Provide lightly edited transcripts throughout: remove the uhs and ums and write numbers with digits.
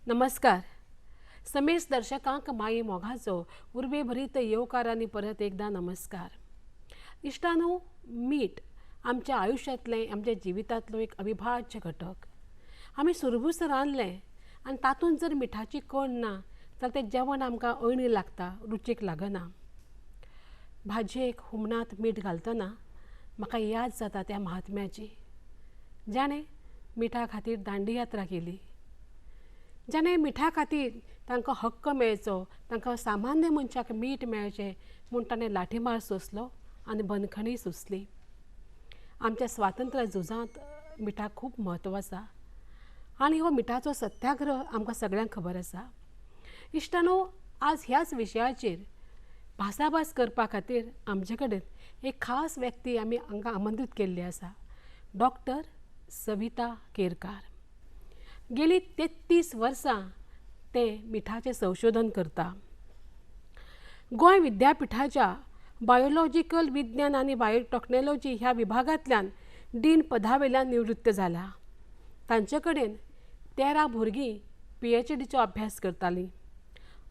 नमस्कार. समेस दर्शकांक माये मोगाचो उर्बे भरीत येवकारांनी परत एकदा नमस्कार. इश्टानो, मीठ आमच्या आयुष्यातले आमच्या जिवितांतलो एक अविभाज्य घटक. आमी सुरबूस रांदलें आनी तातूंत जर मिठाची कण ना जाल्यार तें जेवण आमकां अळणी लागता, रुचीक लागना. भाजयेक हुमणांत मीठ घालतना म्हाका याद जाता त्या महात्म्याची. जाणें मिठा खातीर दांडी यात्रा केली. जाणें मिठा खातीर तांकां हक्क मेळचो, तांकां सामान्य मनशाक मीठ मेळचें म्हूण ताणें लाठीमार सोंसलो आनी बंदखणी सोंसली. आमच्या स्वातंत्र्य झुजांत मिठाक खूब म्हत्व आसा आनी हो मिठाचो सत्याग्रह आमकां सगळ्यांक खबर आसा. इश्टानो, आज ह्याच विशयाचेर भासाभास करपा खातीर आमचे कडेन एक खास व्यक्ती आमी हांगा आमंत्रीत केल्ली आसा. डॉक्टर सविता केरकार. गेली 33 वर्सां ते मिठाचें संशोधन करता. गोंय विद्यापिठाच्या बायोलॉजिकल विज्ञान आनी बायोटेक्नॉलॉजी ह्या विभागांतल्यान डीन पदावेल्यान निवृत्त जाला. तांचे कडेन 13 भुरगीं PhDचो अभ्यास करतालीं.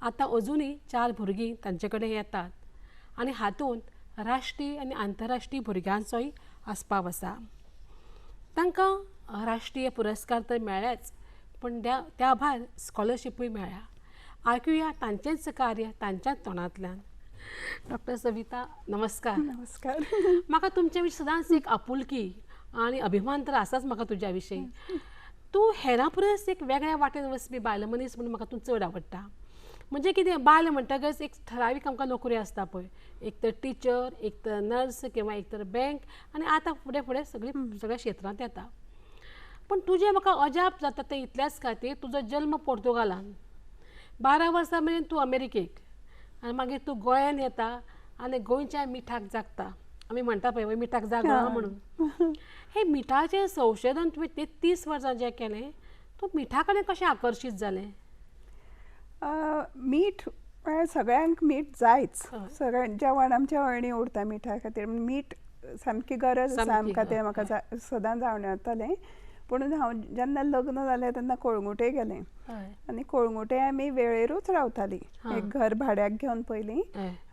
आतां अजुनूय 4 भुरगीं तांचे कडेन येतात आनी हातूंत राष्ट्रीय आनी आंतरराष्ट्रीय भुरग्यांचोय आस्पाव आसा. तांकां राष्ट्रीय पुरस्कार तर मेळ्ळेच, पण त्या भायर स्कॉलरशिपूय मेळ्ळ्या. आयकुया तांचेंच कार्य तांच्याच तोंडांतल्यान. डॉक्टर सविता, नमस्कार. नमस्कार. म्हाका तुमचे विशीं सदांच एक आपुलकी आनी अभिमान तर आसाच म्हाका तुज्या विशीं. तूं हेरां परस एक वेगळ्या वाटेन वचपी बायल मनीस म्हणून म्हाका तूं चड आवडटा. म्हणजे कितें, बायल म्हणटकच एक ठरावीक आमकां नोकरी आसता पळय, एक तर टिचर, एक तर नर्स किंवा एक तर बँक, आनी आतां फुडें फुडें सगळ्या क्षेत्रांत येता. पण तुजें म्हाका अजाप जाता तें इतल्याच खातीर तुजो जल्म पोर्तुगालान, 12 वर्सां मेरेन तूं अमेरिकेक, आनी मागीर तूं गोंयांत येता आनी गोंयच्या मिठाक जागता. आमी म्हणटा पळय मिठाक जागना म्हणून. हे मिठाचें संशोधन तुवें 33 वर्सां जें केलें, तूं मिठा कडेन कशें आकर्शीत जालें? मीठ सगळ्यांक मीठ जायच. सगळ्यां जेवण आमचें अळणी उरता मिठा खातीर. मीठ सामकी गरज आसा आमकां, तें म्हाका सदां जावन येतालें. पूण हांव जेन्ना लग्न जालें तेन्ना कळंगुटे गेलें आनी कळंगुटे आमी वेळेरूच रावतालीं. एक घर भाड्याक घेवन पयलीं,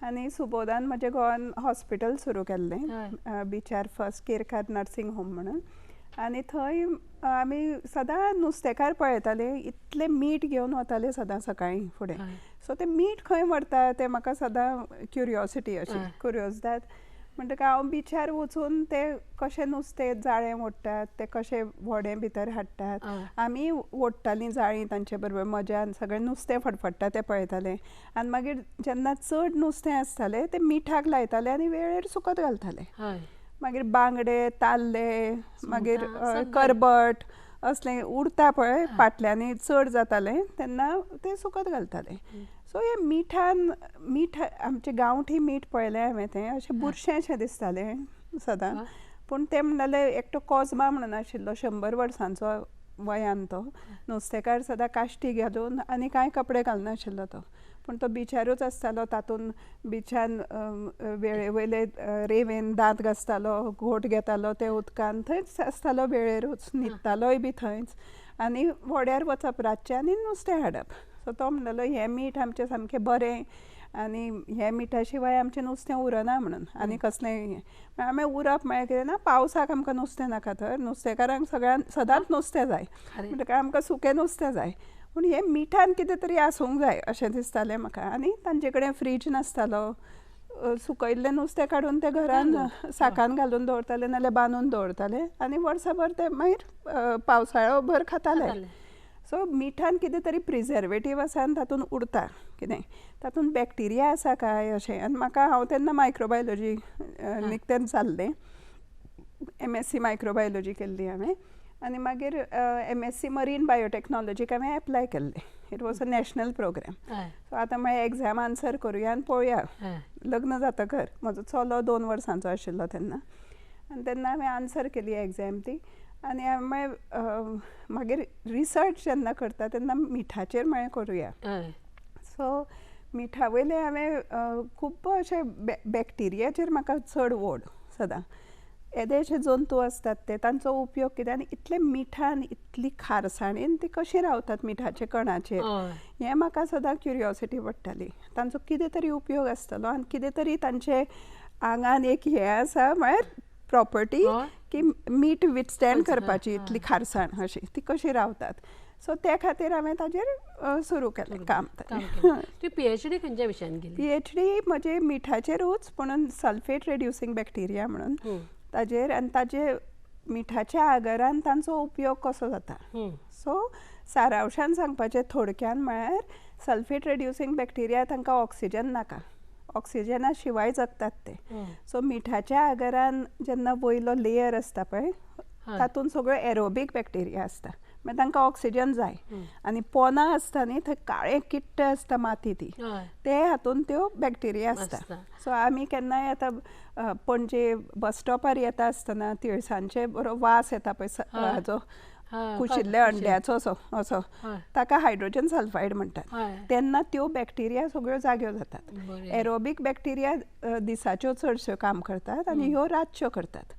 आनी सुबोदान म्हजें गोवान हॉस्पिटल सुरू केल्लें बिचार फर्स्ट केरकार नर्सींग होम म्हणून. आनी थंय आमी सदां नुस्तेकार पळयतालीं, इतलें मीठ घेवन वतालीं सदां सकाळीं फुडें. सो तें मीठ खंय व्हरता तें म्हाका सदां क्युरियोसिटी अशी क्युरियोसदाद. म्हणटकीर हांव बिचार वचून ते कशें नुस्तें जाळें ओडटात, ते कशें व्हडें भितर हाडटात, आमी ओडटालीं जाळीं तांचे बरोबर मजान, सगळें नुस्तें फडफडटा तें पळयतालें. आनी मागीर जेन्ना चड नुस्तें आसतालें तें मिठाक लायतालें आनी वेळेर सुकत घालतालें. मागीर बांगडे, ताल्ले, मागीर करबट असलें उरता पळय पाटल्यांनी चड जातालें तेन्ना तें सुकत घालतालें. सो हे मीठ आमचें गांवठी मीठ पळयलें हांवें, तें अशें बुरशेंशें दिसतालें सदां. पूण तें म्हणटालें, एकटो कोझमा म्हणून आशिल्लो 100 वर्सांचो वयान, तो नुस्तेकार सदां काश्टी घालून आनी कांय कपडे घालनाशिल्लो तो. पूण तो बिचारूच आसतालो, तातूंत बिचान वेळे वयले रेंवेन दांत घासतालो, घोट घेतालो ते उदकान, थंयच आसतालो वेळेरूच, न्हिदतालोय बी थंयच, आनी व्हड्यार वचप रातचें आनी नुस्तें हाडप. सो तो म्हणटालो हें मीठ आमचें सामकें बरें, आनी हें मिठा शिवाय आमचें नुस्तें उरना म्हणून, आनी कसलें आमी उरप म्हळ्यार कितें ना, पावसाक आमकां नुस्तें नाका, तर नुस्तेकारांक सगळ्यांक सदांच नुस्तें जाय, म्हणटकीर आमकां सुकें नुस्तें जाय. पूण हें मिठान कितें तरी आसूंक जाय अशें दिसतालें म्हाका. आनी तांचे कडेन फ्रीज नासतालो, सुकयल्लें नुस्तें काडून तें घरान साकान घालून दवरताले नाल्यार बांदून दवरताले, आनी वर्सभर तें मागीर पावसाळो भर खाताले. सो मिठान कितें तरी प्रिजर्वेटीव आसा आनी तातूंत उरता कितें, तातूंत बॅक्टेरिया आसा काय अशें. आनी म्हाका, हांव तेन्ना मायक्रोबायोलॉजी निकतेंच जाल्लें, MSc मायक्रोबायोलॉजी केल्ली हांवें, आनी मागीर MSc मरीन बायोटेक्नॉलॉजीक हांवें एप्लाय केल्लें. It was a national program. So आतां म्हळ्यार एग्जाम आन्सर करुया आनी पळोवया. लग्न जातकर म्हजो चलो 2 वर्सांचो आशिल्लो तेन्ना, आनी तेन्ना हांवें आन्सर केली एग्जाम ती. आनी हांवें मागीर रिसर्च जेन्ना करता तेन्ना मिठाचेर म्हळें करुया. सो मिठा वयलें हांवें खूब अशें बॅक्टेरियाचेर म्हाका चड ओड सदां. येदेशे जंतू असतात ते तांचो उपयोग कितें आनी इतले मिठान इतली खारसाणीन ती कशी रावतात मिठाचे कणाचेर हें म्हाका सदां क्युरियोसिटी पडटाली. तांचो कितें तरी उपयोग आसतलो आनी कितें तरी तांचे आंगान एक हें आसा म्हळ्यार प्रॉपर्टी की मीठ विथस्टँड करपाची इतली खारसाण अशी ती कशी रावतात. सो त्या खातीर हांवें ताजेर सुरू केलें काम. ती PhD खंयच्या विशयान केली? PhD म्हजे मिठाचेरूच पूण सल्फेट रेड्युसिंग बॅक्टेरिया म्हणून ताजेर आनी ताजे मिठाच्या आगारान तांचो उपयोग कसो जाता. सो सारांशान सांगपाचें थोडक्यान म्हळ्यार सल्फेट रेड्युसिंग बॅक्टेरिया तांकां ऑक्सिजन नाका, ऑक्सिजना शिवाय जगतात ते. सो मिठाच्या आगारान जेन्ना वयलो लेयर आसता पळय तातूंत सगळ्यो एरोबीक बॅक्टेरिया आसता, मागीर तांकां ऑक्सिजन जाय. आनी पोनां आसता न्ही थंय काळें किट्ट आसता माती ती, ते हातूंत त्यो बॅक्टेरिया आसता. सो आमी केन्नाय आतां पणजे बस स्टॉपार येता आसतना तिळसांचे बरो वास येता पळय हाजो कुशिल्ल्या अंड्याचो असो ताका हायड्रोजन सल्फायड म्हणटात. तेन्ना त्यो बॅक्टेरिया सगळ्यो जाग्यो जातात. एरोबीक बॅक्टेरिया दिसाच्यो चडश्यो काम करतात आनी ह्यो रातच्यो करतात.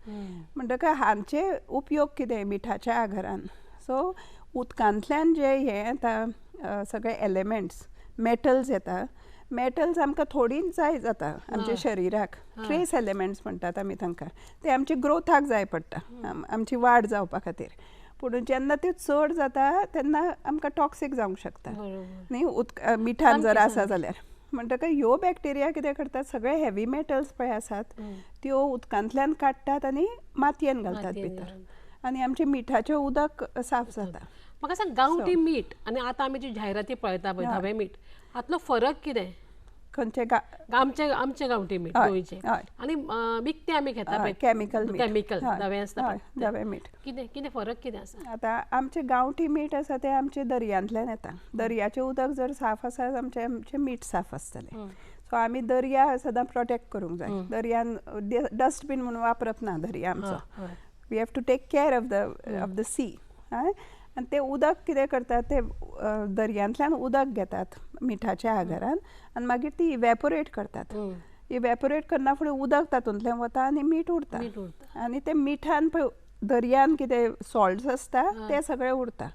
म्हणटकच हांचे उपयोग कितें मिठाच्या आगारान. सो उदकांतल्यान जे हे येता सगळे एलिमेंट्स मेटल्स येता, मेटल्स आमकां थोडी जाय जाता आमच्या शरिराक. ट्रेस एलिमेंट्स म्हणटात आमी तांकां. ते आमच्या ग्रोथाक जाय पडटा, आमची वाड जावपा खातीर. पूण जेन्ना त्यो चड जाता तेन्ना आमकां टॉक्सीक जावंक शकता न्ही मिठान जर आसा जाल्यार. म्हणटकच ह्यो बॅक्टेरिया कितें करतात सगळे हेवी मेटल्स पळय आसात त्यो उदकांतल्यान काडटात आनी मातयेन घालतात भितर आनी आमचें मिठाचें उदक साफ जाता. म्हाका सांग गांवठी मीठ आनी आतां आमी जी जायराती पळयता पळय धवें मीठ हातलो फरक कितें? खंयचे आमचे गांवठी मीठ गोंयचे आनी विकते आमी घेता पळय केमिकल धवें आसता धवें मीठ, कितें फरक कितें आसा? आतां आमचें गांवठी मीठ आसा तें आमचें दर्यांतल्यान येता. दर्याचें उदक जर साफ आसा आमचें मीठ साफ आसतलें. सो आमी दर्या सदां प्रोटेक्ट करूंक जाय. दर्यान डस्टबीन म्हणून वापरप ना दर्या आमचो. We have to take care of the sea. आनी तें उदक कितें करतात ते दर्यांतल्यान उदक घेतात मिठाच्या आगारान आनी मागीर ती इवॅपोरेट करतात. इवॅपोरेट करना फुडें उदक तातूंतल्यान वता आनी मीठ उरता. आनी ते मिठान पळय दर्यान कितें सॉल्ट्स आसता ते सगळे उरता.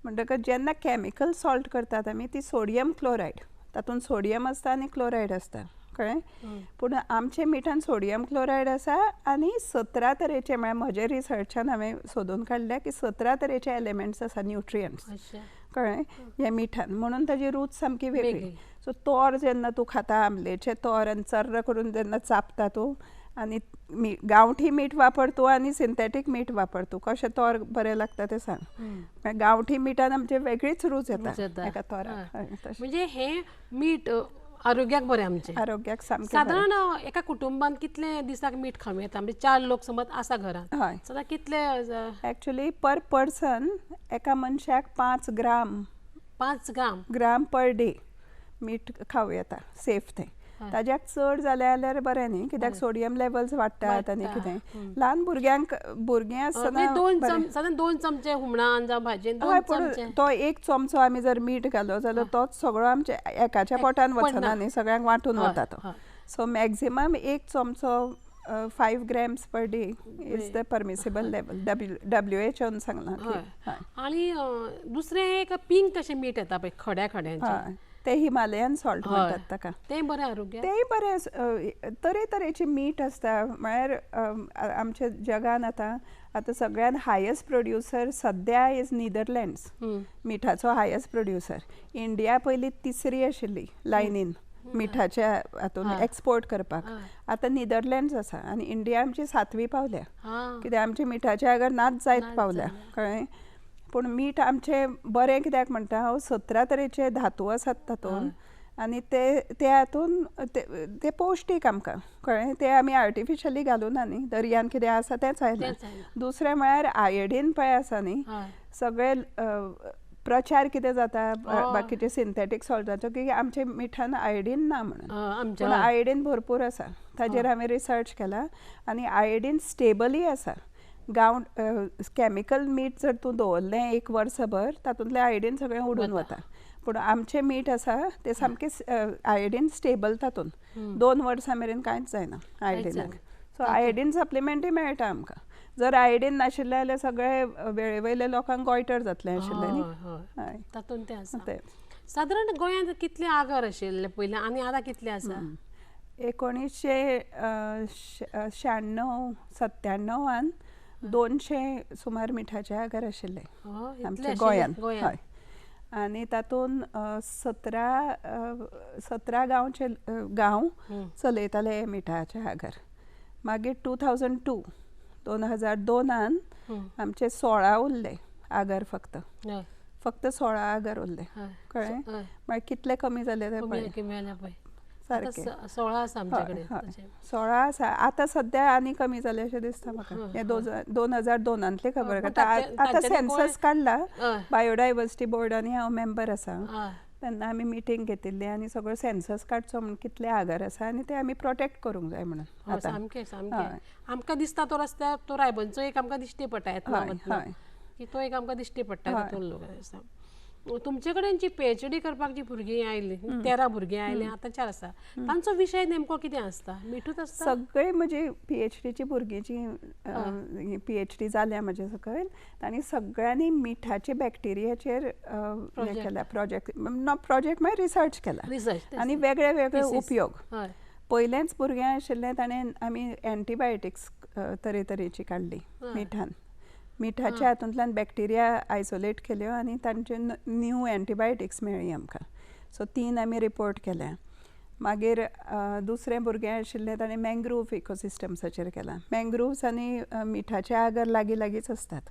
म्हणटकच जेन्ना कॅमिकल सॉल्ट करतात आमी ती सोडियम क्लोरायड, तातूंत सोडियम आसता आनी क्लोरायड आसता कळ्ळें. पूण आमचे मिठान सोडियम क्लोरायड आसा आनी 17 तरेचे म्हळ्यार म्हज्या रिसर्चान हांवें सोदून काडल्या की 17 तरेचे एलिमेंट्स आसा न्युट्रियंट्स कळ्ळें हे मिठान. म्हणून ताजी रूच सामकी वेगळी. सो तोर जेन्ना तूं खाता आमलेचे तोर आनी चर्र करून जेन्ना चापता तूं आनी गांवठी मीठ वापर तूं आनी सिंथेटीक मीठ वापर तूं कशें तोर बरें लागता तें सांग. गांवठी मिठान आमचे वेगळीच रूच येता एका तोराक. म्हणजे हे मीठ आरोग्याक बरें आमचें आरोग्याक सामकें. सादारण एका कुटुंबान कितले दिसाक मीठ खावं येता? म्हणजे 4 लोक समज आसा घरांत सदां कितले? एक्चुअली पर पर्सन एका मनशाक 5 ग्राम पर डे मीठ खावं येता सेफ तें. ताज्याक चड जाल्यार बरें न्ही कित्याक सोडियम लेवल्स वाडटात आनी कितें. ल्हान भुरगीं आसतना सादारण 2 चमचे हुमणान जावं भाजयेन तो 1 चमचो आमी जर मीठ घालो जाल्यार तोच सगळो आमच्या एकाच्या पोटान वचना न्ही, सगळ्यांक वांटून वता तो. सो मॅक्झिमम 1 चमचो 5 grams per day is the permissible level. WHO सांगलां. आनी दुसरें एक पिंक कशें मीठ येता पळय खड्याचें ते हिमालयन सॉल्ट म्हणटात ताका. तें बरें आरोग्य. तेंय बरें तरेतरेची मीठ आसता. म्हळ्यार आमच्या जगान आतां सगळ्यान हायस्ट प्रोड्युसर सद्या इज नीदरलँड्स. मिठाचो हायस्ट प्रोड्युसर. इंडिया पयलीं 3री आशिल्ली लायनीन मिठाच्या हातून एक्सपोर्ट करपाक. आतां नीदरलँड्स आसा आनी इंडिया आमची 7वी पावल्या कित्याक आमचे मिठाचे आगार नाच जायत पावल्या कळ्ळें. पूण मीठ आमचें बरें कित्याक म्हणटा हांव 17 तरेचे धातू आसात तातूंत आनी ते हातून ते पौश्टीक आमकां कळ्ळें. ते आमी आर्टिफिशली घालूना न्ही, दर्यान कितें आसा तेंच आयलें. दुसरें म्हळ्यार आयोडीन पळय आसा न्ही, सगळे प्रचार कितें जाता बाकीचे सिंथेटीक सॉल्टाचो की आमच्या मिठान आयोडीन ना म्हणून. पूण आयोडीन भरपूर आसा. ताजेर हांवें रिसर्च केला आनी आयोडीन स्टेबली आसा. कॅमिकल मीठ जर तूं दवरलें 1 वर्सभर तातूंतलें आयोडीन सगळें उडून वता. पूण आमचें मीठ आसा तें सामकें आयोडीन स्टेबल तातूंत 2 वर्सां मेरेन कांयच जायना आयोडीनाक. सो आयोडीन सप्लिमेंटूय मेळटा आमकां. जर आयोडीन नाशिल्लें जाल्यार सगळे वेळेवयले लोकांक गोयटर जातलें आशिल्लें न्ही. हय तातूंत तें आसा. तें सादारण गोंयांत कितले आगर आशिल्ले पयलीं आनी आतां कितले आसा? 1996-97 200 सुमार मिठाचे आगर आशिल्ले इतले आमच्या आशिल्ले गोंयांत. गोंयांत? हय. आनी तातूंत 17 गांवचे गांव चलयताले हे मिठाचे आगर. मागीर 2002 आमचे 16 उरले आगर फक्त 16 आगर उरले. कळ्ळें? मागीर कितले कमी जाले ते पळय. सारकें 16 आसा आमचे कडेन. 16 आसा. आतां सद्या आनी कमी जाले अशें दिसता म्हाका. हे 2002 खबर आतां सेन्सस काडला. बायोडायवर्सिटी बोर्डांनी हांव मेंबर आसा. तेन्ना आमी मिटींग घेतिल्ली आनी सगळो सेन्सस काडचो म्हणून कितले आगर आसा आनी ते आमी प्रोटेक्ट करूंक जाय म्हणून. सामकें सामकें. आमकां दिसता तो रस्त्यार तो रायबंचो एक आमकां दिश्टी पडटा येतना की तो एक आमकां दिश्टी पडटा तातूंत लोक आसा. तुमचे कडेन जी PhD करपाक जी भुरगीं आयलीं 13 भुरगीं आयलीं आतां 4 आसा तांचो विशय नेमको कितें आसता? मिठूच आसता? सगळे म्हजी PhDची भुरगीं जी PhD जाल्या म्हजे सकयल तांणी सगळ्यांनी मिठाचे बॅक्टेरियाचेर हें केला प्रोजेक्ट म्हळ्यार रिसर्च केला आनी वेगळे वेगळे उपयोग. पयलेंच भुरगें आशिल्लें ताणें आमी एंटीबायोटिक्स तरेतरेची काडली मिठान. मिठाच्या हातूंतल्यान बॅक्टेरिया आयसोलेट केल्यो आनी तांचे न्यू एंटीबायोटिक्स मेळ्ळी आमकां. सो 3 आमी रिपोर्ट केल्या. मागीर दुसरें भुरगें आशिल्लें ताणें मँग्रोव इकोसिस्टम्साचेर केलां. मँग्रोव्स आनी मिठाचे आगर लागीं लागींच आसतात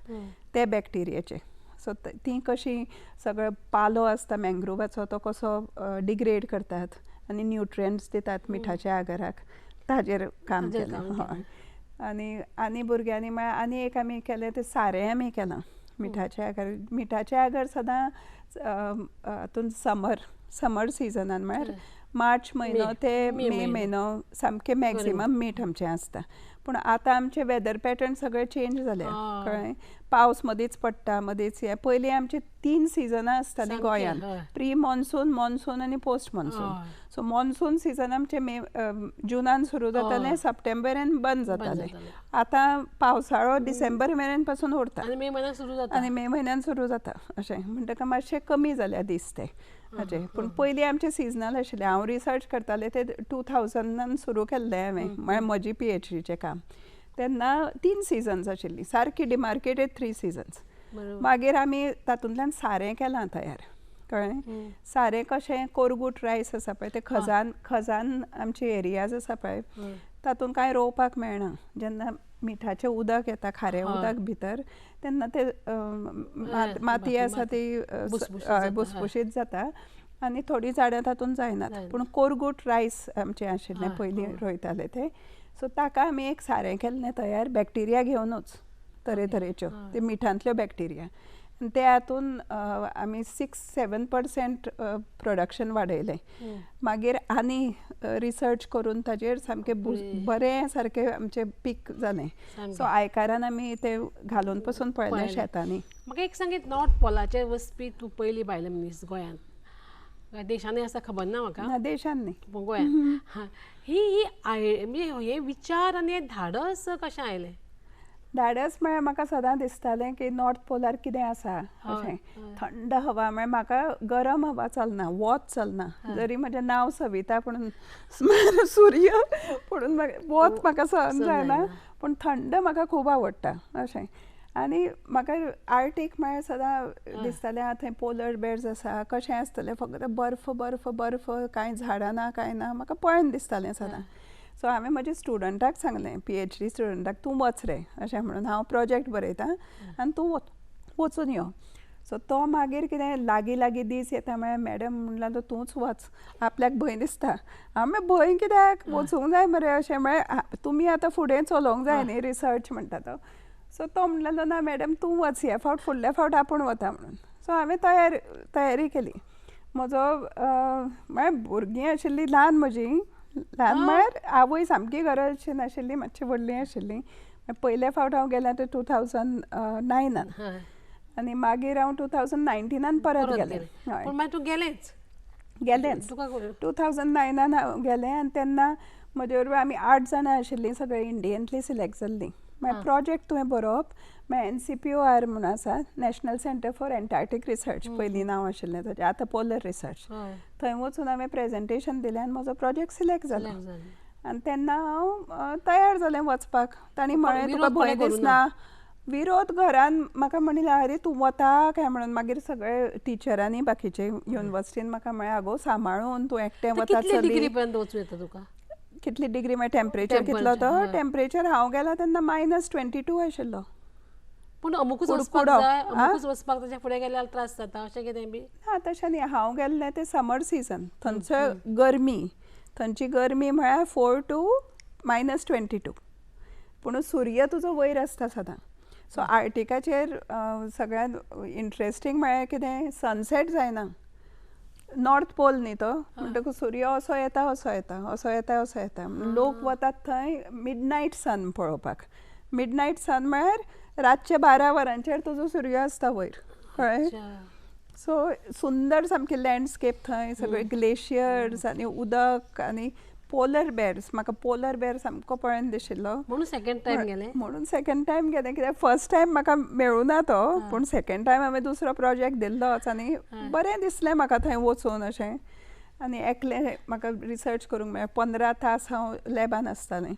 ते बॅक्टेरियाचे. सो तीं कशीं सगळो पालो आसता मँग्रोवाचो तो कसो डिग्रेड करतात आनी न्युट्रियंट्स दितात मिठाच्या आगराक ताजेर काम केलें. हय. आनी भुरग्यांनी म्हळ्यार आनी एक आमी केलें तें सारें आमी केलां मिठाचें आगर. मिठाचें आगर सदां हातूंत समर सिजनान म्हळ्यार मार्च म्हयनो ते मे म्हयनो सामकें मॅक्झिमम मीठ आमचें आसता. पूण आतां आमचे वेदर पॅटर्न सगळे चेंज जाले. कळ्ळें? पावस मदींच पडटा मदींच हें. पयलीं आमची 3 सिजनां आसतालीं गोंयांत. प्री मॉन्सून, मॉन्सून आनी post monsoon. So monsoon season आमचें जुनान सुरू जातालें सप्टेंबरान बंद जातालें. आतां पावसाळो डिसेंबर मेरेन पासून उरता आनी मे म्हयन्यान सुरू जाता अशें. म्हणटकच मातशें कमी जाल्या दीस ते हाचे. पूण पयलीं आमचें सिजनल आशिल्लें. हांव रिसर्च करतालें तें 2000 सुरू केल्लें हांवें म्हळ्यार म्हजी PhDचें काम. तेन्ना 3 सिजन्स आशिल्लीं सारकी डिमार्केटेड 3 सिजन्स. मागीर आमी तातूंतल्यान सारें केलां तयार. कळ्ळें? सारें कशें कोरगूट रायस आसा पळय ते खजान आमची एरियाज आसा पळय तातूंत कांय रोवपाक मेळना. जेन्ना मिठाचें उदक येता खारें उदक भितर तेन्ना ते माती आसा ती बुसबुशीत जाता आनी थोडीं झाडां तातूंत जायनात. पूण कोरगूट रायस आमचें आशिल्लें पयलीं रोयताले ते. सो ताका आमी एक सारें केल्लें तयार बॅक्टेरिया घेवनूच तरेतरेच्यो ते मिठांतल्यो बॅक्टेरिया. ते हातून आमी 6-7% प्रोडक्शन वाडयलें. मागीर आनी रिसर्च करून ताजेर सामकें बरें सारकें आमचें पीक जालें. सो आयकारान आमी ते घालून पसून पळयलें शेतांनी. म्हाका एक सांगीत नॉर्थ पोलाचेर वचपी तूं पयली बायल मनीस गोंयांत. देशांनी आसा खबर ना म्हाका. देशांनी गोंयांत. ही म्हणजे हे विचार आनी हे धाडस कशें आयलें? धाडस म्हळ्यार म्हाका सदां दिसतालें की नॉर्थ पोलार कितें आसा अशें. थंड हवा म्हळ्यार म्हाका गरम हवा चलना वोत चलना. जरी म्हजें नांव सविता पूण सूर्य पूण वोत म्हाका सहन जायना. पूण थंड म्हाका खूब आवडटा अशें. आनी म्हाका आर्टीक म्हळ्यार सदां दिसतालें थंय पोलर बेर्स आसा कशें आसतलें फकत बर्फ बर्फ बर्फ कांय झाडां ना कांय ना म्हाका पळोवन दिसतालें सदां. सो हांवें म्हज्या स्टुडंटाक सांगलें PhD स्टुडंटाक तूं वच रे अशें म्हणून हांव प्रोजेक्ट बरयतां आनी तूं वचून यो. सो तो मागीर कितें लागीं दीस येता म्हळ्यार मॅडम म्हणला तूंच वच आपल्याक भंय दिसता. हांव भंय कित्याक वचूंक जाय मरे अशें म्हळ्यार तुमी आतां फुडें चलोवंक जाय न्ही रिसर्च म्हणटा तो. सो तो म्हणलेलो ना मॅडम तूं वच ह्या फावट फुडल्या फावट आपूण वता म्हणून. सो हांवें तयारी केली. म्हजो म्हळ्यार भुरगीं आशिल्लीं ल्हान म्हजी ल्हान म्हळ्यार आवय सामकी गरजशी नाशिल्ली मातशी व्हडली आशिल्ली. पयले फावट हांव गेलें ते 2009 आनी मागीर हांव 2019 परत गेलें. हय. तूं गेलेंच 2009 हांव गेलें आनी तेन्ना म्हजे बरोबर आमी 8 जाणां आशिल्लीं, सगळीं इंडियेंतलीं सिलेक्ट जाल्लीं. मागीर प्रोजेक्ट तुवें बरोवप, मागीर NCPOR म्हणून आसा, नॅशनल सेंटर फॉर एंटार्क्टीक रिसर्च, पयलीं नांव आशिल्लें ताचें, आतां पोलर रिसर्च. थंय वचून हांवें प्रेजेंटेशन दिलें आनी म्हजो प्रोजेक्ट सिलेक्ट जालो. आनी तेन्ना हांव तयार जालें वचपाक. तांणी म्हळें तुका भंय दिसना. विरोध घरान म्हाका म्हणिल्लें अरे तूं वता काय म्हणून. मागीर सगळे टिचरांनी बाकीचे युनिवर्सिटीन म्हाका म्हळें आगो सांबाळून तूं एकटें वता चली. कितली डिग्री मागीर टेम्परेचर कितलो तो टेम्परेचर हांव गेलां तेन्ना -22 आशिल्लो. पूण अमुकूच वचपाक जाय, अमुकूच वचपाक ताच्या फुडें गेल्यार त्रास जाता अशें कितें बी? ना तशें न्ही. हांव गेल्लें तें समर सिजन, थंयचो गरमी, थंयची गरमी म्हळ्यार 4 to -22. पूण सूर्य तुजो वयर आसता सदां. सो आर्टिकाचेर सगळ्यांत इंट्रस्टींग म्हळ्यार कितें, सनसेट जायना. नॉर्थ पोल न्ही तो, म्हणटकूच सूर्य असो येता असो येता, असो येता असो येता. लोक वतात थंय मिडनायट सन पळोवपाक. मिडनायट सन म्हळ्यार रातचे 12 वरांचेर तुजो सूर्य आसता वयर, कळ्ळें? सो सुंदर सामकी लँडस्केप थंय, सगळे ग्लेशियर्स आनी उदक आनी पोलर बेर्स. म्हाका पोलर बेर सामको पळोवन दिशिल्लो. म्हणून सेकंड टायम गेलें. म्हणून सेकंड टायम गेलें, कित्याक फर्स्ट टायम म्हाका मेळूना तो, पूण सेकंड टायम हांवें दुसरो प्रोजेक्ट दिल्लोच आनी बरें दिसलें म्हाका थंय वचून अशें. आनी एकलें म्हाका रिसर्च करूंक मेळ्ळें. 15 तास हांव लॅबान आसतालें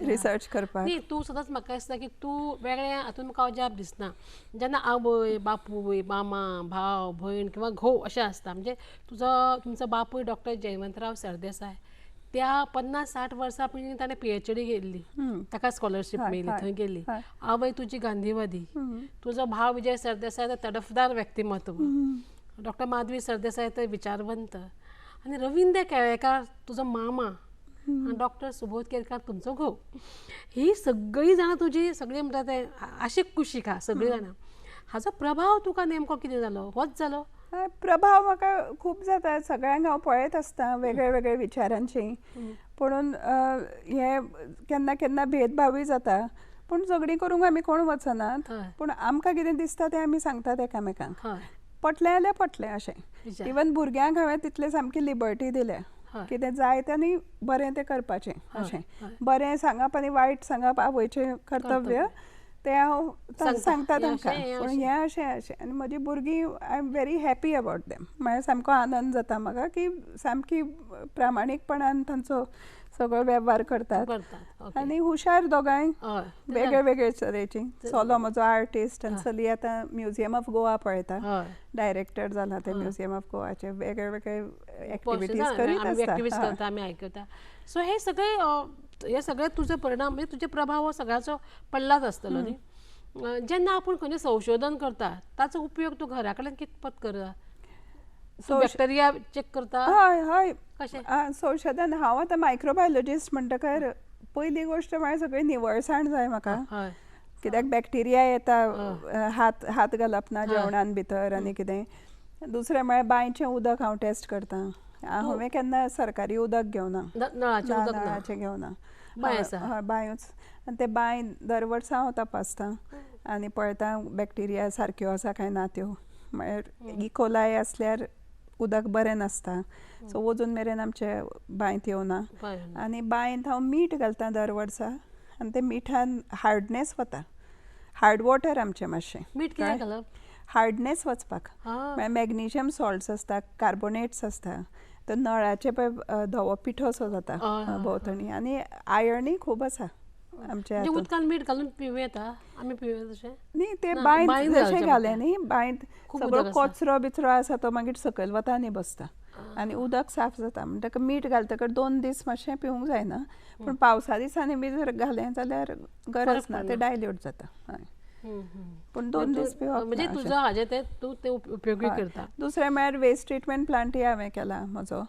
रिसर्च करपाक. न्ही, तूं सदांच म्हाका दिसता की तूं वेगळ्या हातून म्हाका अजाप दिसना. जेन्ना आवय, बापूय, मामा, भाव, भयण किंवा घोव अशें आसता, म्हणजे तुमचो बापूय डॉक्टर जयवंतराव सरदेसाय, त्या 50-60 वर्सां पयलीं ताणें PhD केल्ली, ताका स्कॉलरशीप मेळ्ळी, थंय गेली. आवय तुजी गांधीवादी, तुजो भाव विजय सरदेसाय तो तडफदार व्यक्तिमत्व, डॉक्टर माधवी सरदेसाय तो विचारवंत, आनी रविंद्र केळेकार तुजो मामा, आनी डॉक्टर सुबोध केरकार तुमचो घोव. ही सगळीं जाणां तुजी सगळीं म्हणटा ते आशीक कुशीक आहा सगळीं जाणां. हाचो प्रभाव तुका नेमको कितें जालो? होच जालो? प्रभाव म्हाका खूब जाता. सगळ्यांक हांव पळयत आसता वेगळे वेगळे विचारांची. पुणून हे केन्ना केन्ना भेदभावूय जाता. पूण झगडीं करूंक आमी कोण वचनात. पूण आमकां कितें दिसता तें आमी सांगतात एकामेकांक. पटलें जाल्यार पटलें अशें. इवन भुरग्यांक हांवें तितलें सामकी लिबर्टी दिल्या. कितें जाय तें बरें तें करपाचें अशें. बरें सांगप आनी वायट सांगप आवयचें कर्तव्य, तें हांव सांगता तांकां. पूण हें अशें अशें आनी म्हजीं भुरगीं I am very happy about them. म्हळ्यार सामको आनंद जाता म्हाका की सामकी प्रामाणीकपणान तांचो सगळो वेव्हार करतात. आनी हुशार दोगांय, वेगळे वेगळे तरेची. चलो म्हजो आर्टिस्ट आनी चली आतां म्युझियम ऑफ गोवा पळयता. डायरेक्टर जाला ते म्युझियम ऑफ गोवाचे. वेगळे वेगळे एक्टिविटीज करीत आसता. आमी आयकता. सो हे सगळे तुजो परिणाम, म्हणजे तुजे प्रभाव सगळ्याचो पडलाच आसतलो न्ही. जेन्ना आपूण खंयचें संशोधन करता ताचो उपयोग तूं घरा कडेन कितपत करता? बॅक्टेरिया चॅक करता? हय हय. कशें संशोधन हांव आतां मायक्रोबायोलॉजिस्ट म्हणटकर पयली गोश्ट म्हळ्यार सगळी निवळसाण जाय म्हाका. कित्याक बॅक्टेरिया येता हात घालप ना जेवणान भितर आनी कितें. दुसरें म्हळ्यार बांयचें उदक हांव टेस्ट करता. हांवें केन्ना सरकारी उदक घेवना, नळाचें घेवना. हय बांयूच. आनी तें बांय दर वर्सा हांव तपासतां आनी पळयता बॅक्टेरिया सारक्यो आसा काय ना त्यो. म्हळ्यार इकोलाय आसल्यार उदक बरें नासता. सो वचून मेरेन आमचे बांयत येवना. आनी बांयत हांव मीठ घालता दर वर्सा आनी ते मिठान हार्डनेस वता. हार्ड वॉटर आमचें मातशें. मीठ कित्याक घालप? हार्डनेस वचपाक. म्हळ्यार मॅग्नेशियम सॉल्ट्स आसता, कार्बोनेट्स आसता. तो नळाचे पळय धवो पिठो सो जाता भोंवतणी. आनी आयर्नूय खूब आसा आमच्या हातूंत. उदकान मीठ घालून पिवूं येता? आमी पिवूं तशें न्ही, ते बांयत जशें घालें न्ही, बांयत सगळो कचरो बिचरो आसा तो मागीर सकयल वता आनी बसता आनी उदक साफ जाता. म्हणटकच मीठ घालतकच 2 दीस मातशें पिवूंक जायना. पूण पावसा दिसांनी बी जर घालें जाल्यार गरज ना, ते डायल्यूट जाता. हय. पूण 2 दीस पिवप. म्हणजे तुजो हाजे तूं ते उपयोगी करता. दुसरें म्हळ्यार वेस्ट ट्रिटमेंट प्लांटूय हांवें केला म्हजो.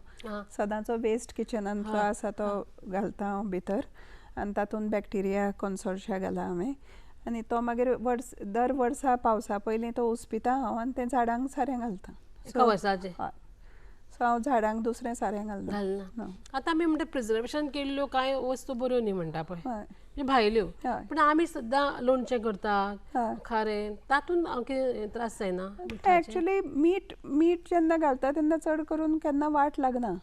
सदांचो वेस्ट किचनांतलो आसा तो घालता हांव भितर आनी तातूंत बॅक्टेरिया कन्सोर्शिया घाला हांवें. आनी तो मागीर दर वर्सा पावसा पयलीं तो उस्पिता हांव आनी तें झाडांक सारें घालता. एका वर्साचें? हय. सो हांव झाडांक दुसरें सारें घालना. घालना. आतां आमी म्हणटा प्रिजर्वेशन केल्ल्यो कांय वस्तू बऱ्यो न्ही म्हणटा पळय, हय म्हणजे भायल्यो, हय पूण आमी सुद्दां लोणचें करतात हय खारें, तातूंत कितें त्रास जायना? एक्चुली मीठ जेन्ना घालता तेन्ना चड करून केन्ना वाट लागना.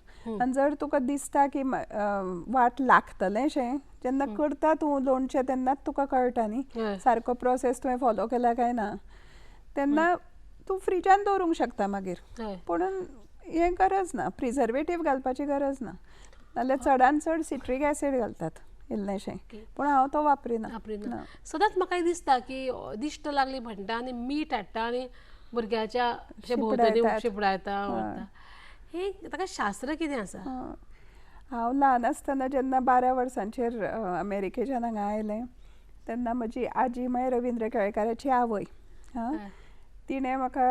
आनी जर तुका दिसता की वाट लागतलें शें, जेन्ना करता तूं लोणचें तेन्नाच तुका कळटा न्ही हय. सारको प्रोसेस तुवें फॉलो केला काय ना. तेन्ना तूं फ्रिजान दवरूंक शकता मागीर. हय. पूण हें गरज ना, प्रिजर्वेटीव घालपाची गरज ना. नाल्यार चडान चड सिट्रीक एसीड घालतात इल्लेशें, पूण हांव तो वापरिना. वापरिना. सदांच म्हाका दिसता की दिश्ट लागली म्हणटा आनी मीठ हाडटा आनी भुरग्याच्या भोंवतणी शिपडायता व्हरता. हे ताका शास्त्र कितें आसा? हांव ल्हान आसतना जेन्ना 12 वर्सांचेर अमेरिकेच्यान हांगा आयलें तेन्ना म्हजी आजी म्हळ्यार रविंद्र केळकाराची आवय तिणें म्हाका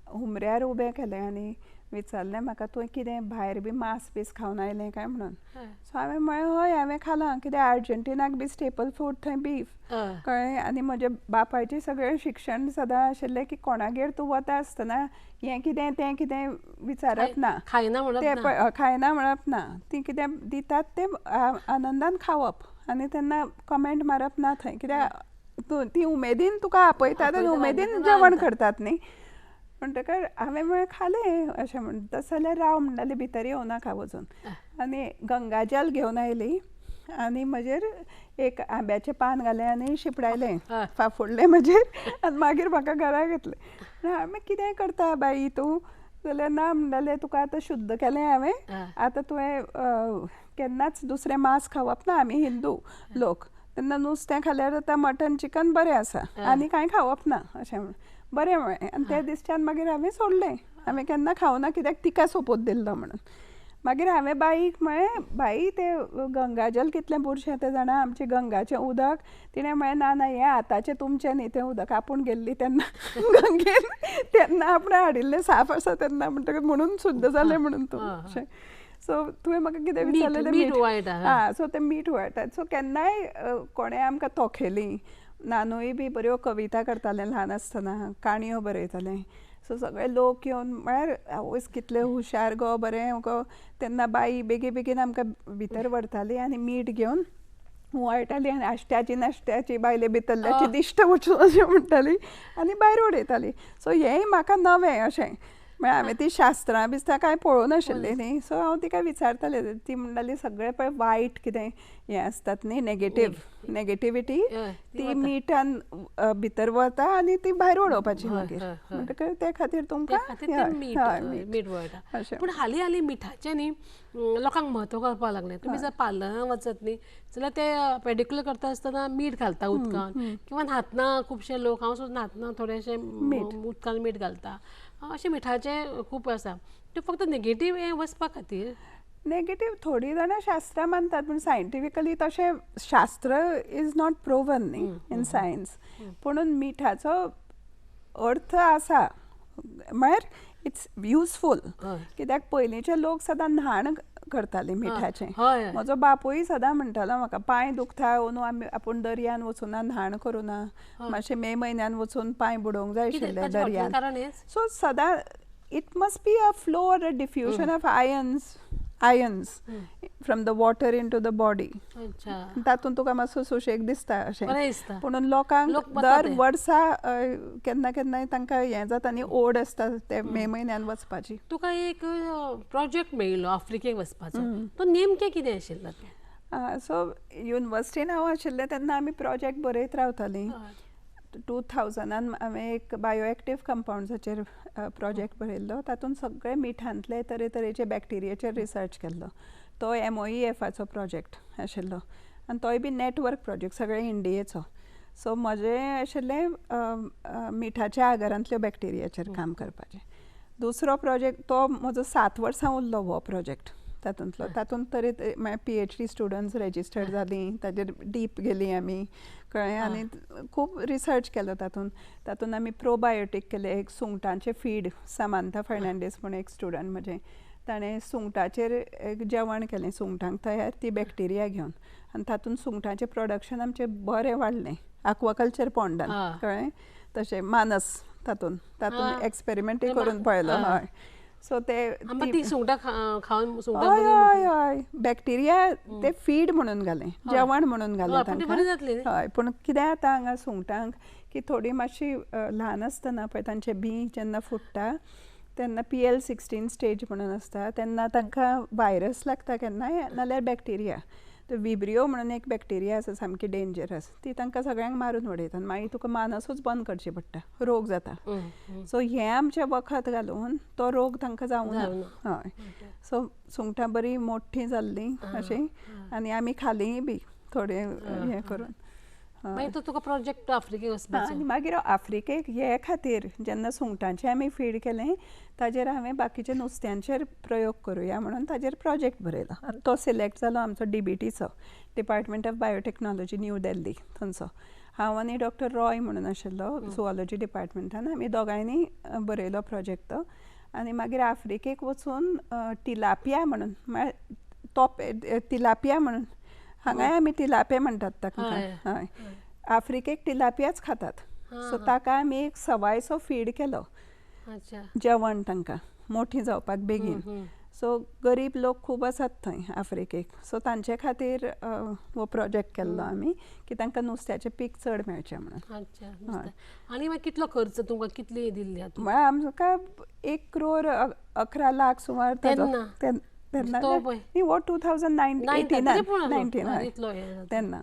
हुमऱ्यार उबें केलें आनी विचारलें म्हाका तुवें कितें भायर बी मांस पीस खावन आयलें काय म्हणून. सो हांवें म्हळें हय हांवें खालां, कित्याक अर्जंटिनाक बी स्टेपल फूड थंय बीफ कळ्ळें. आनी म्हज्या बापायचें सगळें शिक्षण सदां आशिल्लें की कोणागेर तूं वता आसतना हें कितें तें कितें विचारप ना, खायना म्हणप तें खायना म्हणप ना, ती कितें दितात तें आनंदान खावप आनी तेन्ना कमेंट मारप ना थंय, कित्याक ती उमेदीन तुका आपयतात आनी उमेदीन जेवण करतात न्ही. म्हणटकर हांवें म्हळें खालें अशें म्हण. तशें जाल्यार राव म्हणटालें भितर येवं नाका वचून. आनी गंगाजल घेवन आयली आनी म्हजेर एक आंब्याचें पान घालें आनी शिपडायलें फाफुडलें म्हजेर आनी मागीर म्हाका घरा घेतलें. हांवें कितें करता बाई तूं? जाल्यार ना म्हणटालें तुका आतां शुद्ध केलें हांवें, आतां तुवें केन्नाच दुसरें मांस खावप ना, आमी हिंदू लोक. तेन्ना नुस्तें खाल्यार आतां मटन चिकन बरें आसा आनी कांय खावप ना अशें म्हण. बरें म्हळें आनी त्या दिसच्यान मागीर हांवें सोडलें. हांवें केन्ना खावना कित्याक तिका सोपोत दिल्लो म्हणून. मागीर हांवें बाईक म्हळें बाई तें गंगाजल कितलें बुरशें तें जाणा, आमचें गंगाचें उदक. तिणें म्हळें ना ना हें आतांचें तुमचें न्ही तें उदक, आपूण गेल्ली तेन्ना गंगेन तेन्ना आपणें हाडिल्लें साफ आसा तेन्ना म्हणटकच म्हणून शुद्ध जालें म्हणून तूं अशें. सो तुवें म्हाका कितें विचारलें मीठ वाळटा. सो तें मीठ वाळटात. सो केन्नाय कोणें आमकां तोखेली, नानूय बी बऱ्यो कविता करतालें ल्हान आसतना, काणयो बरयतालें. सो सगळे लोक येवन म्हळ्यार आवयस कितलें हुशार गो बरें गो. तेन्ना बाई बेगी बेगीन आमकां भितर व्हरताली आनी मीठ घेवन वाळटाली आनी आश्ट्याची नाश्त्याची बायले भितरल्याची दिश्ट वचून अशें म्हणटाली आनी भायर उडयताली. सो हेंय म्हाका नवें अशें. म्हळ्यार हांवें ती शास्त्रां बिस्त्रां कांय पळोवंक नाशिल्लीं न्ही. सो हांव तिका विचारतालें. ती म्हणटाली सगळें पळय वायट कितें हें आसतात न्ही नेगेटिविटी ती मिठान भितर वता आनी ती भायर उडोवपाची मागीर. म्हणटकच ते खातीर तुमकां मीठ वळटा. पूण हालीं हालीं मिठाचें न्ही लोकांक म्हत्व कळपाक लागलें. तुमी जर पार्लरांत वचत न्ही जाल्यार ते पेडिक्युलर करता आसतना मीठ घालता उदकान, किंवा न्हातना खुबशे लोक, हांव सुद्दां न्हातना थोडेशें उदकान मीठ घालता. अशें मिठाचें खूब आसा. तें फक्त नेगेटीव हें वचपा खातीर. नेगेटीव थोडीं जाणां शास्त्रां मानतात, पूण सायंटिफिकली तशें शास्त्र इज नॉट प्रोवन न्ही इन सायन्स. पुणून मिठाचो अर्थ आसा, म्हळ्यार इट्स युजफूल. कित्याक पयलींचे लोक सदां न्हाण करताले मिठाचें. म्हजो बापूय सदां म्हणटालो म्हाका पांय दुखता अंदू आपूण दर्यान वचून न्हाण करुना, मातशें मे म्हयन्यान वचून पांय बुडोवंक जाय आशिल्ले दर्यान. सो सदां it must be a flow or a diffusion of ions from the water into the body. तातूंत तुका मातसो सुशेग दिसता अशें. पूण लोकांक दर वर्सा केन्ना केन्नाय तांकां हें जाता न्ही, ओड आसता ते मे म्हयन्यान वचपाची. तुका एक प्रोजेक्ट मेळिल्लो आफ्रिकेक वचपाचो, तो नेमकें कितें आशिल्लो तें? सो युनिवर्सिटीन हांव आशिल्लें तेन्ना आमी प्रोजेक्ट बरयत रावतालीं. 2000 हांवें एक बायो एक्टीव कंपाउंड्साचेर प्रोजेक्ट बरयल्लो. तातूंत सगळे मिठांतले तरेतरेचे बॅक्टेरियाचेर रिसर्च केल्लो. तो MOEFाचो प्रोजेक्ट आशिल्लो आनी तोय बी नॅटवर्क प्रोजेक्ट सगळे इंडियेचो. सो म्हजें आशिल्लें मिठाच्या आगारांतल्यो बॅक्टेरियाचेर काम करपाचें. दुसरो प्रोजेक्ट तो म्हजो 7 वर्सां उरलो हो प्रोजेक्ट. तातूंत तरी PhD स्टुडंट्स रेजिस्टर्ड जालीं, ताजेर डीप गेलीं आमी कळ्ळें. आनी खूब रिसर्च केलो तातूंत आमी प्रोबायोटीक केले. एक सुंगटांचें फीड, समांथा फर्नांडीस म्हूण एक स्टुडंट म्हजें, ताणें सुंगटाचेर एक जेवण केलें सुंगटांक तयार ती बॅक्टेरिया घेवन. आनी तातूंत सुंगटांचें प्रोडक्शन आमचें बरें वाडलें आक्वाकल्चर पॉन्डान कळ्ळें. तशें मानस तातूंत एक्सपेरिमेंटूय करून पळयलो. हय. सो ते ती सुंगटां खावन सुंगटां हय हय हय बॅक्टेरिया ते फीड म्हणून घालें जेवण म्हणून घालें पण ती बरी जातली न्ही? हय पूण कितें जाता हांगा सुंगटांक की थोडी मातशी ल्हान आसतना पळय तांचे बी जेन्ना फुट्टा तेन्ना PL16 स्टेज म्हणून आसता तेन्ना तांकां वायरस लागता केन्नाय नाल्यार बॅक्टेरिया तो विब्रियो म्हणून एक बॅक्टेरिया आसा सामकी डेंजरस ती तांकां सगळ्यांक मारून उडयता मागीर तुका मानसूच बंद करचें पडटा रोग जाता सो हें आमचें वखद घालून तो रोग तांकां जावंक ना हय सो सुंगटां बरी मोठ्ठीं जाल्लीं अशीं आनी आमी खालींय बी थोडे हें करून मागीर तो तुका प्रोजेक्ट आफ्रिकेक वचपाचो आनी मागीर आफ्रिकेक हे खातीर जेन्ना सुंगटांचें आमी फीड केलें ताजेर हांवें बाकीच्या नुस्त्यांचेर प्रयोग करुया म्हणून ताजेर प्रोजेक्ट बरयलो आनी तो सिलेक्ट जालो आमचो DBTचो department of biotechnology New Delhi थंयचो हांव आनी डॉक्टर रॉय म्हणून आशिल्लो झुऑलॉजी डिपार्टमेंटान आमी दोगांयनी बरयलो प्रोजेक्ट तो आनी मागीर आफ्रिकेक वचून टिलापिया म्हणून म्हळ्यार तो तिलापिया म्हणून हांगाय आमी टिलापे म्हणटात ताका हय आफ्रिकेक टिलापियाच खातात सो ताका आमी एक सवायचो फीड केलो जेवण तांकां मोठीं जावपाक बेगीन सो गरीब लोक खूब आसात थंय आफ्रिकेक सो तांचे खातीर हो प्रोजेक्ट केल्लो आमी की तांकां नुस्त्याचें पीक चड मेळचें म्हणून आनी मागीर कितलो खर्च तुमकां कितली दिल्ली म्हळ्यार आमकां 1,11 लाख सुमार तेन्ना वो 2019 तेन्ना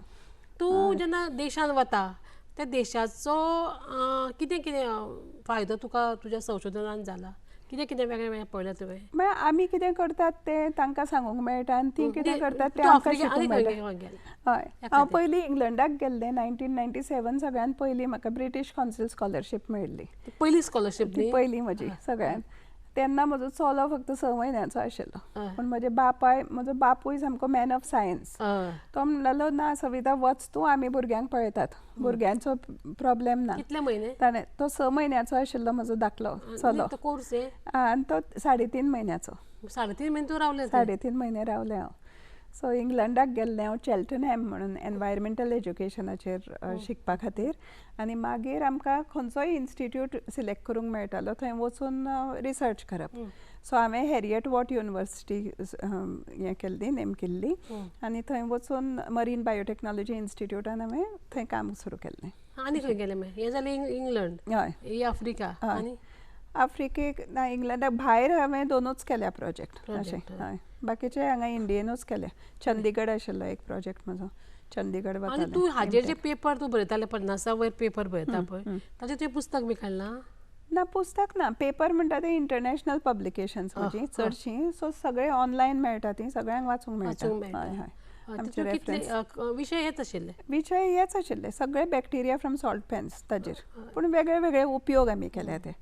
तूं जेन्ना देशान वता त्या देशाचो कितें कितें फायदो तुका तुज्या संशोधनान जाला कितें कितें वेगळें वेगळें पळयलां तुवें म्हळ्यार आमी कितें करतात तें तांकां सांगूंक मेळटा आनी ती कितें करतात तें आमकां शिकूंक मेळटा हय हांव पयलीं इंग्लंडाक गेल्लें 1997 सगळ्यान पयलीं म्हाका ब्रिटीश कावन्सील स्कॉलरशीप मेळ्ळी पयली स्कॉलरशीप पयलीं म्हजी सगळ्यान तेन्ना म्हजो चलो फक्त 6 म्हयन्याचो आशिल्लो पूण म्हजो बापूय सामको मॅन ऑफ सायन्स तो म्हणलेलो ना सविता वच तूं आमी भुरग्यांक पळयतात भुरग्यांचो प्रॉब्लेम ना कितले म्हयने ताणें तो 6 म्हयन्याचो आशिल्लो म्हजो धाकलो चलो कोर्स आनी तो 3.5 म्हयन्याचो 3.5 म्हयने तूं रावलें 3.5 म्हयने रावलें हांव सो इंग्लंडाक गेल्लें हांव चॅल्टनहॅम म्हणून एनवायरमेंटल एज्युकेशनाचेर शिकपा खातीर आनी मागीर आमकां खंयचोय इन्स्टिट्यूट सिलेक्ट करूंक मेळटालो थंय वचून रिसर्च करप सो हांवें हॅरियट वॉट युनिवर्सिटी हें केल्ली नेम केल्ली आनी थंय वचून मरीन बायोटेक्नॉलॉजी इन्स्टिट्यूटान हांवें थंय काम सुरू केल्लें आनी खंय गेलें मागीर हें जालें इंग्लंड हय आफ्रिका आनी आफ्रिकेक ना इंग्लंडाक भायर हांवें 2च केल्या प्रोजेक्ट अशें हय बाकीचे हांगा इंडियेनूच केल्या चंदीगड आशिल्लो एक प्रोजेक्ट म्हजो चंदीगड वतालें आनी तूं हाजेर जे पेपर तूं बरयतालें 50 वयर पेपर बरयता पळय ताजेर तुवें पुस्तक बी काडलां ना पुस्तक ना पेपर म्हणटा ते इंटरनॅशनल पब्लिकेशन्स म्हजी चडशीं सो सगळे ऑनलायन मेळटा ती सगळ्यांक वाचूंक मेळटा हय हय आमचे रेफरन्स विशय हेच आशिल्ले विशय हेच आशिल्ले सगळे बॅक्टेरिया फ्रॉम सॉल्ट पॅन्स ताजेर पूण वेगळे वेगळे उपयोग आमी केले ते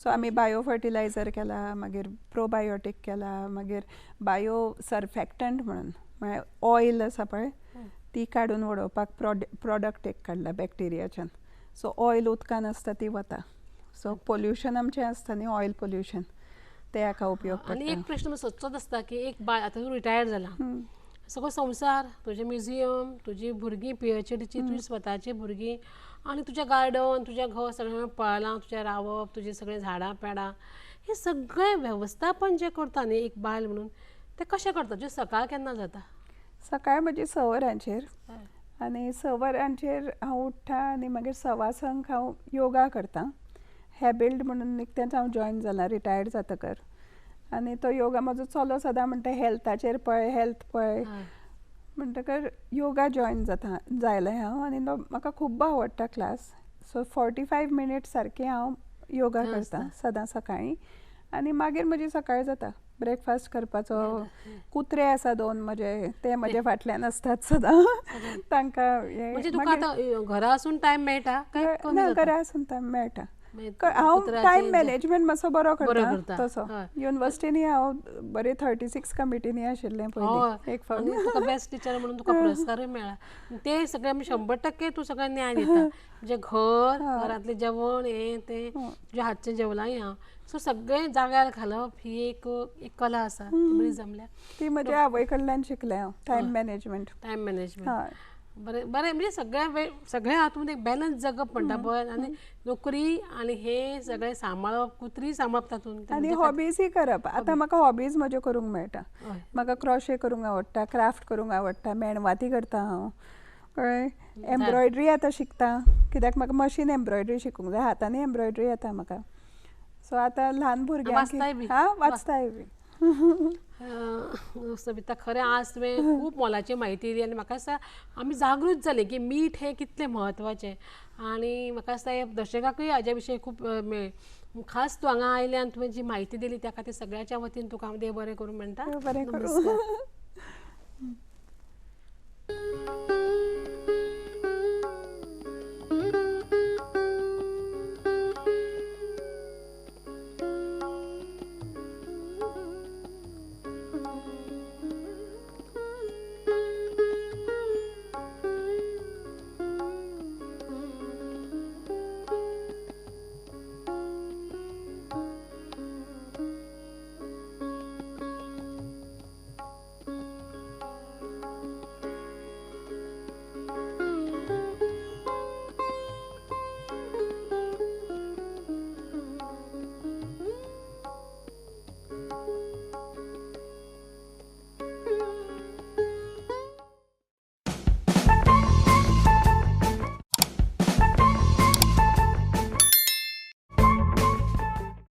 सो आमी बायो फर्टिलायझर केला मागीर प्रोबायोटीक केला मागीर बायो सर्फॅक्टंट म्हणून म्हळ्यार ऑयल आसा पळय ती काडून उडोवपाक प्रॉडक्ट एक काडला बॅक्टेरियाच्यान सो ऑयल उदकान आसता ती वता सो पोल्युशन आमचें आसता न्ही ऑयल पोल्युशन ते हाका उपयोग पडटा आनी एक प्रश्न सदचोच आसता की एक बाय आतां तूं रिटायर्ड जाला सगळो संवसार तुजें म्युजियम तुजी भुरगीं PhDची तुजी स्वताची भुरगीं आनी तुजें गार्डन तुजें घर सगळें पळयलां तुजें रावप तुजीं सगळीं झाडां पेडां हें सगळें वेवस्थापन जें करता न्ही एक बायल म्हणून तें कशें करता तुजें सकाळ केन्ना जाता सकाळ म्हजी 6 वरांचेर आनी 6 वरांचेर हांव उठ्ठा आनी मागीर 6:15 हांव योगा करतां हॅबिल्ड म्हणून निकतेंच हांव जॉयन जालां रिटायर्ड जातकर आनी तो योगा म्हजो चलो सदां म्हणटा हेल्थाचेर पळय हेल्थ पळय म्हणटकर योगा जॉयन जायलें हांव आनी तो म्हाका खूब आवडटा क्लास सो 45 मिनिट्स सारकी हांव योगा करतां सदां सकाळीं आनी मागीर म्हजी सकाळ जाता ब्रेकफास्ट करपाचो कुत्रे आसा 2 ते म्हजे फाटल्यान आसतात सदां तांकां घरा आसून टायम मेळटा घरा आसून टायम मेळटा हांव टायम मॅनेजमेंट मातसो बरो करता तसो युनिवर्सिटीनी हांव बरें 36 कमिटीनी आशिल्लें पयलीं एक फावट तुका बेस्ट टिचर म्हणून तुका पुरस्कारूय मेळ्ळा ते सगळे आमी 100% तूं सगळें न्याय दिता म्हणजे घरांतलें जेवण हें तें तुज्या हातचें जेवलांय हांव सो सगळें जाग्यार घालप ही एक कला आसा ती बरी जमल्या ती म्हज्या आवय कडल्यान शिकलें हांव टायम मॅनेजमेंट हय बरें बरें म्हणजे सगळ्या हातूंत एक बॅलन्स जगप म्हणटा पळय आनी नोकरी आनी हे सगळें सांबाळप कुत्री सांबाळप तातूंत आनी हॉबीजय करप आतां म्हाका हॉबीज म्हज्यो करूंक मेळटा म्हाका क्रॉशे करूंक आवडटा क्राफ्ट करूंक आवडटा मेणवाती करता हांव कळ्ळें एम्ब्रॉयडरी आतां शिकता कित्याक म्हाका मशीन एम्ब्रॉयडरी शिकूंक जाय हातांनी एम्ब्रॉयडरी येता म्हाका सो आतां ल्हान वाचताय बी? भुरग्यांक वाचताय बी सविता खरें आज तुवें खूब मोलाची म्हायती दिली आनी म्हाका दिसता आमी जागृत जालीं की मीठ हें कितलें म्हत्वाचें आनी म्हाका दिसता हे दर्शकाकूय हाज्या विशयी खूब खास तूं हांगा आयलें आनी तुवें जी म्हायती दिली त्या खातीर सगळ्याच्या वतीन तुका हांव देव बरें करूं म्हणटा बरें करूं